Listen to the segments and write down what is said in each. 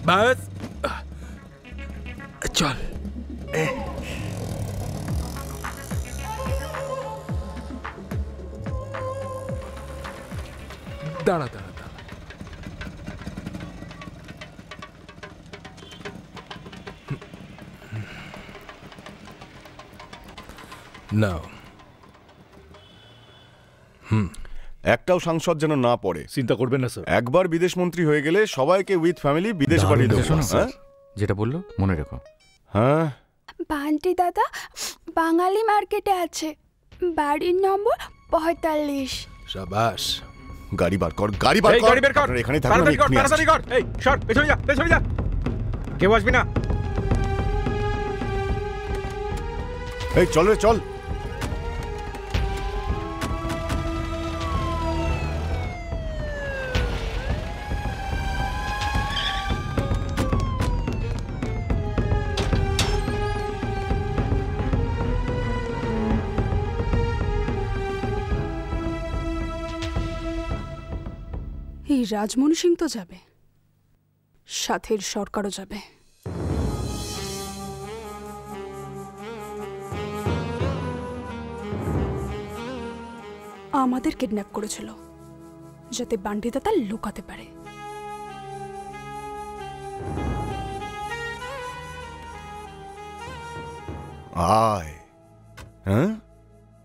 বাস চল। দাঁড়া দাঁড়া দাঁড়া। নাও। একটাও সাংসদ যেন না পড়ে। চিন্তা করবেন না স্যার। একবার বিদেশ মন্ত্রী হয়ে গেলে সবাইকে উইথ ফ্যামিলি বিদেশ পাঠিয়ে দেবো। যেটা বললো মনে রেখো। হ্যাঁ, বান্টি দাদা বাঙালি মার্কেটে আছে, বাড়ির নম্বর 45। শাবাশ। গাড়ি বার কর, গাড়ি বার কর। আপনারা এখানে থাকুন, আমি এক্ষুনি আসছি। এই সর, পেছনে যা, পেছনে যা। কেউ আসবি না। এই চল রে চল। এই রাজমণি সিং তো যাবে, সাথের সরকারও যাবে। আমাদের কিডন্যাপ করেছিল যাতে বান্টি দাদা লুকাতে পারে। আয়। হ্যাঁ,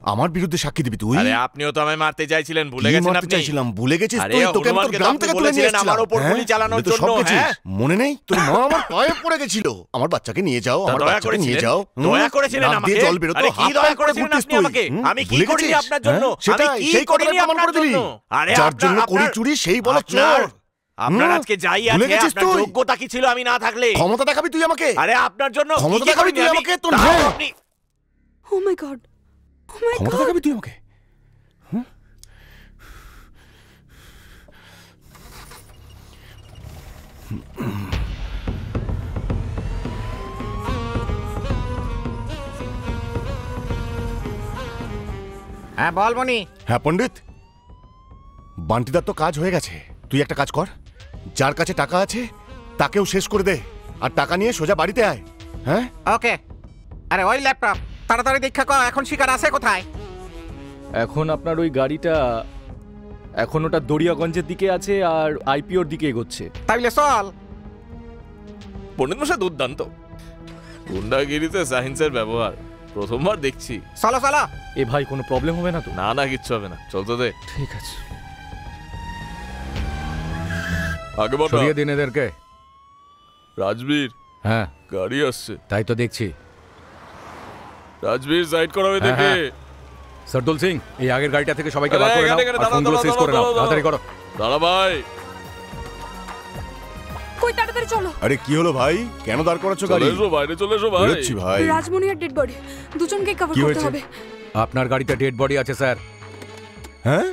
আমার বিরুদ্ধে সাক্ষী দিবি তুই? আরে আপনিও তো আমায় মারতে চাইছিলেন, ভুলে গেছেন আপনি? চাইছিলাম, ভুলে গেছিস তুই? তোকে আমি গ্রাম থেকে তুলে নিয়ে এসেছিলাম আমার উপর গুলি চালানোর জন্য। হ্যাঁ, মনে নেই? তোর মা আমার পায়ে পড়ে গেছিল। আমার বাচ্চাকে নিয়ে যাও, আমার বাচ্চাকে নিয়ে যাও। দয়া করেছিলেন আমাকে? জল বেরো তো। কি দয়া করেছিলেন আপনি আমাকে? আমি কি করিনি আপনার জন্য? আমি কি করিনি আপনার জন্য? আরে যার জন্য করি চুরি সেই বলে চোর। আপনার আজকে যাই আছে, আপনার যোগ্যতা কি ছিল আমি না থাকলে? ক্ষমতা দেখাবি তুই আমাকে? আরে আপনার জন্য ক্ষমতা দেখাবি তুই আমাকে? তোর আপনি ও মাই গড, ও মাই গড। ক্ষমতা দেখাবি তুই আমাকে? হ্যাঁ বল মনি। হ্যাঁ পণ্ডিত, বান্টিদার তো কাজ হয়ে গেছে। তুই একটা কাজ কর, যার কাছে টাকা আছে তাকেও শেষ করে দে, আর টাকা নিয়ে সোজা বাড়িতে আয়। হ্যাঁ ওকে। আরে ওই ল্যাপটপ তাড়াতাড়ি দীক্ষা কর, এখন শিকার আছে কোথায়? এখন আপনার ওই গাড়িটা এখন ওটা দরিয়াগঞ্জের দিকে আছে আর আইপিওর দিকে এগোচ্ছে। তাইলে চল। পণ্ডিত মশাই দুর্দান্ত। গুন্ডাগিরিতে সায়েন্সের ব্যবহার প্রথমবার দেখছি। চলো চলো। এ ভাই কোনো প্রবলেম হবে না তো? না না, কিচ্ছু হবে না, চলতে দে। ঠিক আছে, আগে বলো। সরিয়ে দিন এদেরকে। রাজবীর। হ্যাঁ গাড়ি আসছে। তাই তো দেখছি। রাজবীর সাইড করা হয়ে দেখে। সরদুল সিং, এই আগের গাড়িটা থেকে সবাইকে বার করে নাও আর ফোনগুলো সিজ করে নাও। তাড়াতাড়ি করো। দাঁড়া ভাই। কই তাড়াতাড়ি চলো। আরে কি হলো ভাই, কেন দাঁড় করাচ্ছ গাড়ি? চলে এসো বাইরে, চলে এসো ভাই। বেরোচ্ছি ভাই। রাজমণি আর ডেড বডি দুজনকে কভার করতে হবে। আপনার গাড়িতে ডেড বডি আছে স্যার। হ্যাঁ,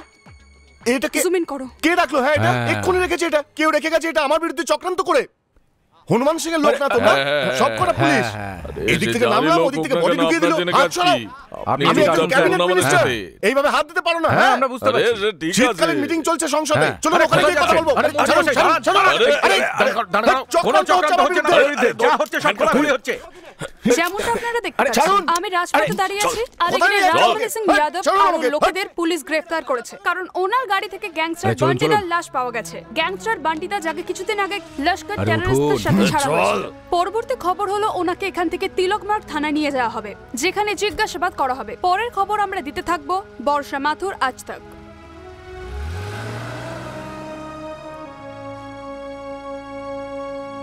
এটা কে? জুম ইন করো। কে রাখলো? হ্যাঁ, এটা এক্ষুনি রেখেছে। এটা কেউ রেখে গেছে। এটা আমার বিরুদ্ধে চক্রান্ত করে। হনুমান সিং এর লোক না তোমরা? সব করা পুলিশ। এদিক থেকে নামলাম, ওদিক থেকে বডি ঢুকিয়ে দিল। হাত সরাও। আমি একজন ক্যাবিনেট মিনিস্টার, এইভাবে হাত দিতে পারো না। হ্যাঁ আমরা বুঝতে পারছি। শীতকালীন মিটিং চলছে সংসদে, চলো ওখানে গিয়ে কথা বলবো। আরে কোনো চক্রান্ত হচ্ছে না, যা হচ্ছে সব খোলাখুলি হচ্ছে। যেমনটা আপনারা দেখতে পাচ্ছেন, আমি রাজপথে দাঁড়িয়ে আছি আর এখানে রাজমণি সিং যাদব আর লোকেদের পুলিশ গ্রেফতার করেছে, কারণ ওনার গাড়ি থেকে গ্যাংস্টার বান্টিদার লাশ পাওয়া গেছে। গ্যাংস্টার বান্টিদা যাকে কিছুদিন আগে লস্কর টেররিস্টদের সাথে ছাড়া হয়েছিল। পরবর্তী খবর হলো ওনাকে এখান থেকে তিলকমার্গ থানায় নিয়ে যাওয়া হবে, যেখানে জিজ্ঞাসাবাদ করা হবে। পরের খবর আমরা দিতে থাকবো বর্ষা মাথুর আজ তক।